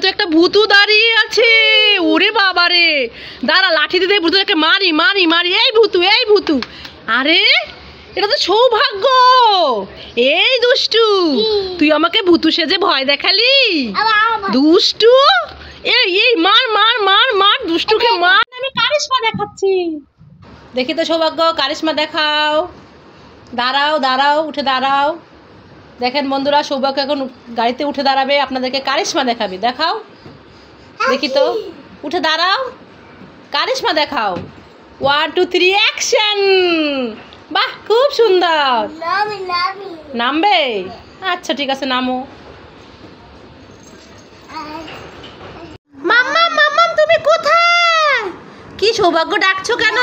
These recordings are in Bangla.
তো একটা ভূতু দাঁড়িয়ে আছে। ওরে বাবা রে, দাঁড়া লাঠি দিয়ে ভূতুটাকে মারি মারি মারি। এই ভূতু, আরে এটা তো সৌভাগ্য। এই দুষ্টু, তুই আমাকে ভূতু সেজে ভয় দেখালি। দুষ্টু, এই মার মার মার মার দুষ্টুকে মার। আমি কারিশমা দেখাচ্ছি। দেখি তো সৌভাগ্য, কারিশমা দেখাও। দাঁড়াও দাঁড়াও, উঠে দাঁড়াও। দেখেন বন্ধুরা, সৌভাগ্য এখন গাড়িতে উঠে দাঁড়াবে, আপনাদেরকে কারিশমা দেখাবি। দেখাও দেখি তো, উঠে দাঁড়াও, কারিশমা দেখাও। 1 2 3 অ্যাকশন। বাহ, খুব সুন্দর। নামবে? আচ্ছা ঠিক আছে, নামো। মাম্মাম মাম্মাম, তুমি কোথায়? কি সৌভাগ্য, ডাকছো কেন?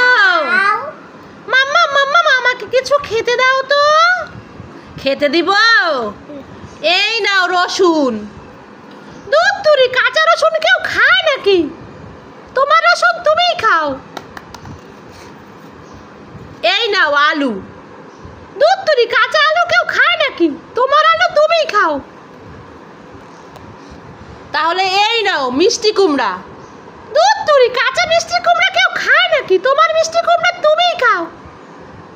মাম্মাম মাম্মাম, আমাকে কিছু খেতে দাও তো। খেতে দিব? এই নাও রসুন। দুধ তুরি, কাঁচা রসুন কেউ খায় নাকি? তোমার রসুন তুমিই খাও। এই নাও আলু। দুধ তুরি, কাঁচা আলু কেউ খায় নাকি? তোমার আলু তুমিই খাও। তাহলে এই নাও মিষ্টি কুমড়া। দুধ তুরি, কাঁচা মিষ্টি কুমড়া কেউ খায় নাকি? তোমার মিষ্টি কুমড়া তুমিই খাও।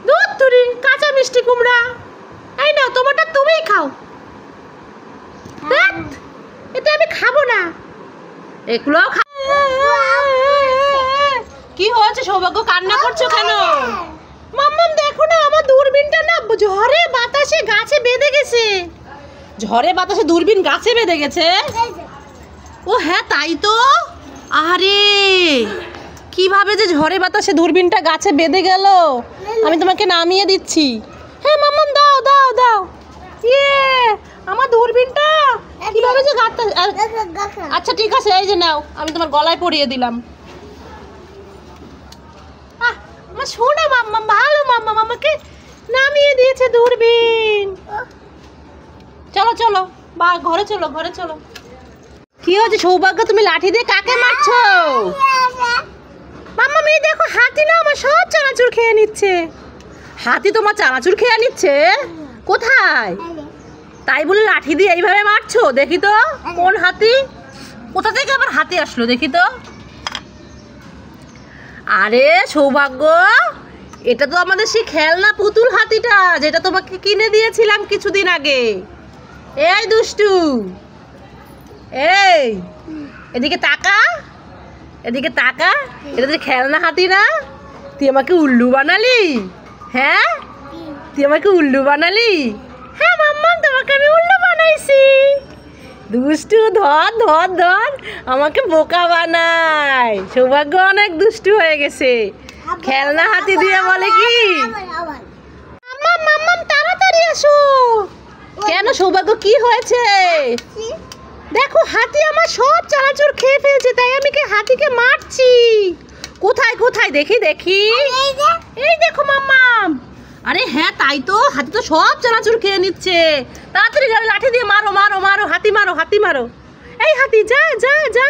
দুধ তুরি, কাঁচা মিষ্টি কুমড়া। এই নাও, তোমারটা তুমিই খাও। এটা আমি খাবো না। এগুলো কি হয়েছে সৌভাগ্য, কান্না করছো কেন? মাম্মাম দেখো না, আমার দূরবীনটা না ঝড়ে বাতাসে গাছে বেঁধে গেছে। ঝড়ে বাতাসে দূরবীন গাছে বেঁধে গেছে? ও হ্যাঁ, তাই তো। আরে কিভাবে যে ঝড়ে বাতাসে দূরবীনটা গাছে বেঁধে গেল। আমি তোমাকে নামিয়ে দিচ্ছি। হ্যাঁ মাম্মাম, দাও দাও দাও। ইয়ে, আমার দূরবীনটা কিভাবে যে গাছে। আচ্ছা ঠিক আছে, এই যে নাও, আমি তোমার গলায় পরিয়ে দিলাম। আমার শোনো মাম্মাম, ভালো মাম্মাম আমাকে নামিয়ে দিয়েছে দূরবীন। চলো চলো, বা ঘরে চলো, ঘরে চলো। কি হয়েছে সৌভাগ্য, তুমি লাঠি দিয়ে কাকে মারছো? মাম্মাম এই দেখো, হাতি না আমার সব চানাচুর খেয়ে নিচ্ছে। হাতি তোমার চানাচুর খেয়ে নিচ্ছে? কোথায়? তাই বলে লাঠি দিয়ে এইভাবে মারছো? দেখি তো কোন হাতি, কোথা থেকে আবার হাতি আসলো দেখি তো। আরে সৌভাগ্য, এটা তো আমাদের সেই খেলনা পুতুল হাতিটা, যেটা তোমাকে কিনে দিয়েছিলাম কিছুদিন আগে। এই দুষ্টু, এই এদিকে তাকা, এদিকে তাকা। এটা যে খেলনা হাতি না? তুই আমাকে উল্লু বানালি? হ্যাঁ, তুই আমাকে উল্লু বানালি? হ্যাঁ মাম্মাম, তোমাকে আমি উল্লু বানাইছি। দুষ্টু, ধর ধর ধর, আমাকে বোকা বানায়। সৌভাগ্য অনেক দুষ্টু হয়ে গেছে। খেলনা হাতি দিয়ে বলে কি? মাম্মাম মাম্মাম, তাড়াতাড়ি আসো। কেন সৌভাগ্য, কি হয়েছে? দেখো, হাতি আমার সব চানাচুর খেয়ে ফেলছে, তাই আমি হাতিকে মারছি। কোথায় কোথায় দেখি দেখি। এই দেখো মাম্মাম। আরে হ্যাঁ, তাই তো, হাতি তো সব চানাচুর খেয়ে নিচ্ছে। তাড়াতাড়ি লাঠি দিয়ে মারো মারো মারো, হাতি মারো হাতি মারো। এই হাতি, যা যা যা।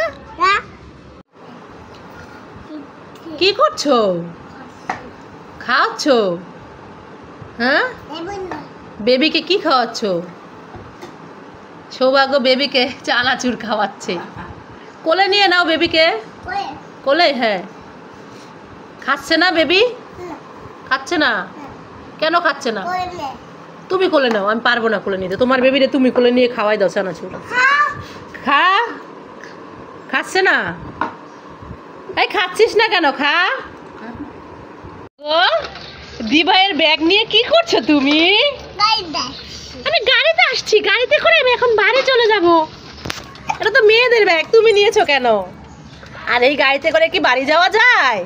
কি করছো? খাওয়াচ্ছো? হ্যাঁ, বেবিকে কি খাওয়াচ্ছো? সৌভাগ্য বেবিকে চানাচুর খাওয়াচ্ছে। কোলে নিয়ে নাও বেবিকে। কোলে? হ্যাঁ। খাচ্ছে না বেবি? খাচ্ছে না? কেন খাচ্ছে না? তুমি কোলে নাও, আমি পারবো না কোলে নিতে। তোমার বেবিরে তুমি কোলে নিয়ে খাওয়াই দাও চানাচুর। খা। খাচ্ছে না? এই খাচ্ছিস না কেন? খা। ও দিভাইয়ের ব্যাগ নিয়ে কি করছো তুমি? আমি গাড়িতে আসছি, গাড়িতে করে আমি এখন বাড়ি চলে যাব। এটা তো মেয়েদের ব্যাগ, তুমি নিয়েছো কেন? আর এই গাড়িতে করে কি বাড়ি যাওয়া যায়?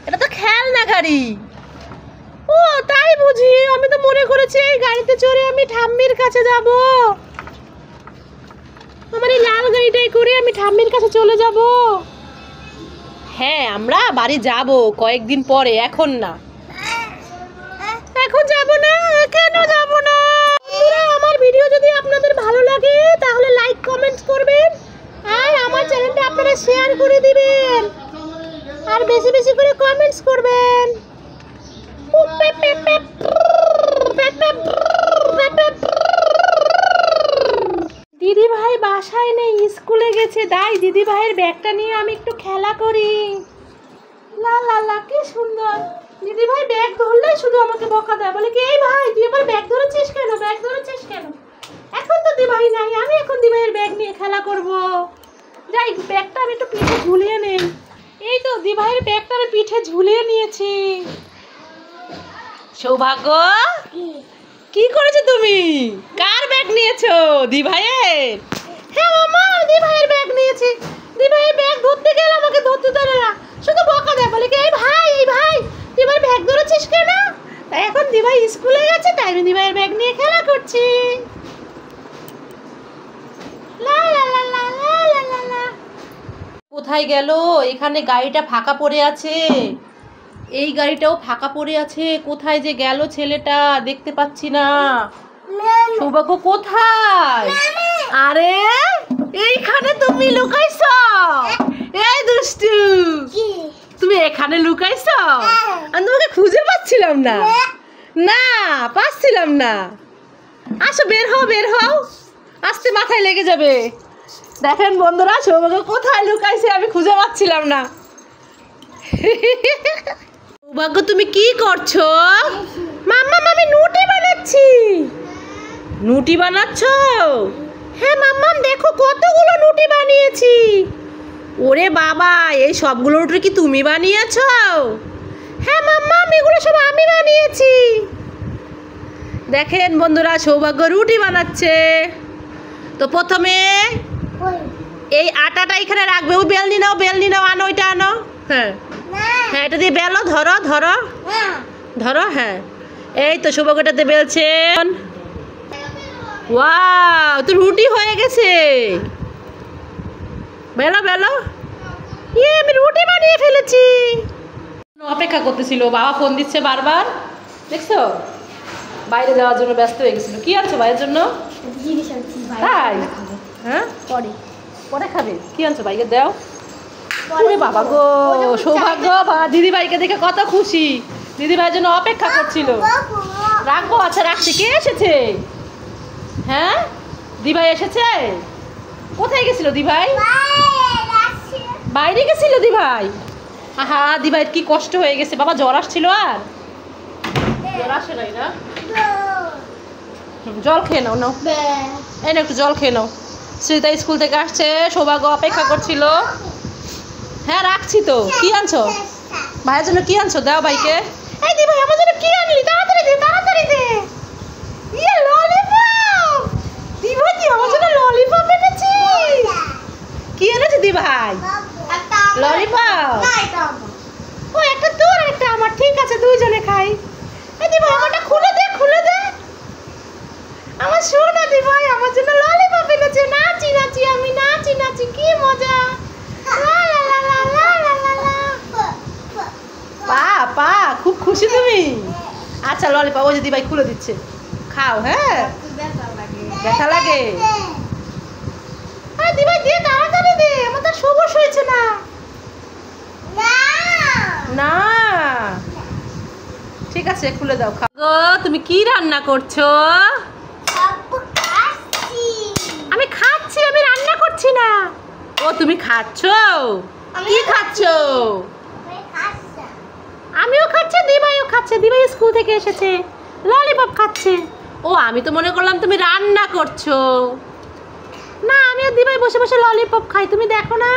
এটা তো খেলনা গাড়ি। ও তাই বুঝি, আমি তো মনে করেছি এই গাড়িতে চড়ে আমি ঠাম্মির কাছে যাব। আমার এই লাল গাড়িটাই করে আমি ঠাম্মির কাছে চলে যাব। হ্যাঁ, আমরা বাড়ি যাব কয়েকদিন পরে, এখন না। এখন যাব না? কেন যাব না? আমার ভিডিও যদি আপনাদের ভালো লাগে তাহলে লাইক কমেন্ট করবেন, আর আমার চ্যানেলটা আপনারা শেয়ার করে দিবেন, আর বেশি বেশি করে কমেন্টস করবেন। দিদি দিদি ভাই বাসায় নেই, স্কুলে গেছে। তাই দিদি ভাইয়ের ব্যাগটা নিয়ে আমি একটু খেলা করি। লা লা লা, কি সুন্দর। দিদি ভাই ব্যাগ ধরলেই শুধু আমাকে বকা দেয়, বলে কি এই ভাই তুই এবার ব্যাগ ধরেছিস কেন, ব্যাগ ধরেছিস কেন? এখন তো দিদি ভাই নাই, আমি এখন দিদি ভাইয়ের ব্যাগ নিয়ে খেলা করব। যাই ব্যাগটা আমি একটু পিঠে ঝুলিয়ে নেই। এই তো দিদি ভাইয়ের ব্যাগটা আমি পিঠে ঝুলিয়ে নিয়েছি। সৌভাগ্য, কি করেছো তুমি? কার ব্যাগ নিয়েছো? দি ভাইয়ের? হ্যাঁ মামা, দি ভাইয়ের ব্যাগ নিয়েছি। দি ভাইয়ের ব্যাগ ধরতে গেলে আমাকে ধরতে ধরে না, শুধু বকা দেয়, বলে কি এই ভাই তুই আমার ব্যাগ ধরেছিস কেন? তাই এখন দি ভাই স্কুলে গেছে, তাই আমি দি ভাইয়ের ব্যাগ নিয়ে খেলা করছি। লা লা লা লা লা লা লা। কোথায় গেল? এখানে গাড়িটা ফাঁকা পড়ে আছে, এই গাড়িটাও ফাঁকা পড়ে আছে। কোথায় যে গেল ছেলেটা, দেখতে পাচ্ছি না। সৌভাগ্য কোথায়? আরে এইখানে তুমি লুকাইছো? এই দুষ্টু, তুমি এখানে লুকাইছো? আমি তোমাকে খুঁজে পাচ্ছিলাম না। না পাচ্ছিলাম না। আসো, বের হও বের হও, আস্তে মাথায় লেগে যাবে। দেখেন বন্ধুরা, সৌভাগ্য কোথায় লুকাইছে আমি খুঁজে পাচ্ছিলাম না। সৌভাগ্য তুমি কি করছো? মাম্মা আমি নুটি বানাচ্ছি। নুটি বানাচ্ছো? হ্যাঁ মাম্মা, দেখো কতগুলো নুটি বানিয়েছি। ওরে বাবা, এই সবগুলো রুটি কি তুমি বানিয়েছো? হ্যাঁ মাম্মা, এগুলো সব আমি বানিয়েছি। দেখেন বন্ধুরা, সৌভাগ্য রুটি বানাচ্ছে। তো প্রথমে এই আটাটা এখানে রাখবে। ওই বেলনি নাও, বেলনি নাও, আনো ওইটা আনো। হ্যাঁ হ্যাঁ, এটা দিয়ে বেলো, ধরো ধরো ধরো। হ্যাঁ এই তো সৌভাগ্যটাতে বেলছে। ওয়াও, তো রুটি হয়ে গেছে। বেলো বেলো। ইয়ে, আমি রুটি বানিয়ে ফেলেছি। অপেক্ষা করতেছিল, বাবা ফোন দিচ্ছে বারবার, দেখছো? বাইরে যাওয়ার জন্য ব্যস্ত হয়ে গেছিল। কি আনছো ভাইয়ের জন্য? তাই? হ্যাঁ পরে পরে খাবে। কি আনছো ভাইকে দাও। ওরে বাবা গো, সৌভাগ্য দিদি ভাইকে দেখে কত খুশি। দিদি ভাইয়ের জন্য অপেক্ষা করছিল। রাখবো, আচ্ছা রাখছি। কে এসেছে? হ্যাঁ দি ভাই এসেছে। কোথায় গেছিল দি ভাই? বাইরে গেছিল দি ভাই। আহা, দি ভাইয়ের কি কষ্ট হয়ে গেছে। বাবা জ্বর আসছিল? আর জ্বর আসে নাই না? জল খেয়ে নাও, নাও এই না, একটু জল খেয়ে নাও। শ্রীতা স্কুল থেকে আসছে, সৌভাগ্য অপেক্ষা করছিল। হ্যাঁ রাখছি তো। কি আনছো ভাইয়ের জন্য? কি আনছো? দাও ভাইকে। এই দি ভাই, আমার জন্য কি আনলি? তাড়াতাড়ি দে, তাড়াতাড়ি দে। ইয়ে, ললিপপ। দি ভাই, তুই আমার জন্য ললিপপ এনেছিস? কি এনেছিস দি ভাই? ললিপপ। ও, একটা তোর একটা আমার। ঠিক আছে, দুইজনে খাই। এই দি ভাই, আমারটা খুলে দে, খুলে দে। আমার সোনা দি ভাই আমার জন্য ললিপপ এনেছে। নাচি নাচি, আমি নাচি নাচি, কি মজা। লা লা লা লা লা লা লা লা। পা পা, খুব খুশি তুমি? আচ্ছা ললিপপ ওই যে দি ভাই খুলে দিচ্ছে, খাও। হ্যাঁ ব্যথা লাগে। দি ভাই দিয়ে, তাড়াতাড়ি দে, আমার তো সবুজ হয়েছে না। না ঠিক আছে, খুলে দাও, খাও। গো, তুমি কি রান্না করছো? আমি খাচ্ছি, আমি রান্না করছি না। ও, তুমি খাচ্ছো? কি খাচ্ছো? আমিও খাচ্ছি, দি ভাইও খাচ্ছে। দি ভাই স্কুল থেকে এসেছে, ললিপপ খাচ্ছে। ও, আমি তো মনে করলাম তুমি রান্না করছো। না, আমি আর দি ভাই বসে বসে ললিপপ খাই, তুমি দেখো না।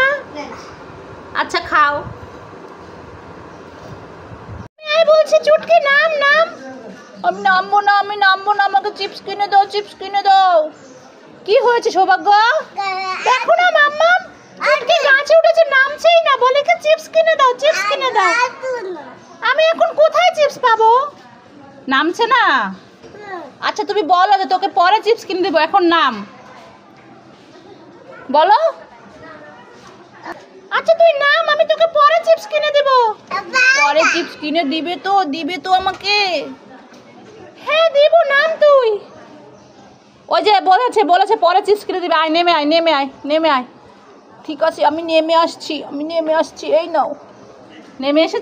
আচ্ছা খাও। এই বলছি চুটকি, নাম নাম। আমি নামবো না, আমি নামবো না, আমাকে চিপস কিনে দাও, চিপস কিনে দাও। কি হয়েছে সৌভাগ্য? দেখো না মাম্মা, চুটকি গাছে উঠেছে, নামছেই না, বলে কি চিপস কিনে দাও, চিপস কিনে দাও। আমি এখন কোথায় চিপস পাবো? নামছে না। আচ্ছা তুমি বলো যে তোকে পরে চিপস কিনে দেবো, এখন নাম বলো। আচ্ছা তুই নাম, আমি তোকে পরে চিপস কিনে দেবো। পরে চিপস কিনে দিবে তো, দিবে তো আমাকে। হ্যাঁ দিব, নাম তুই। ওই যে বলেছে বলেছে পরে চিপস কিনে দিবে। আয়, নেমে আয়, নেমে আয়, নেমে আয়। ঠিক আছে, আমি নেমে আসছি, আমি নেমে আসছি। এই নাও, নেমে এসে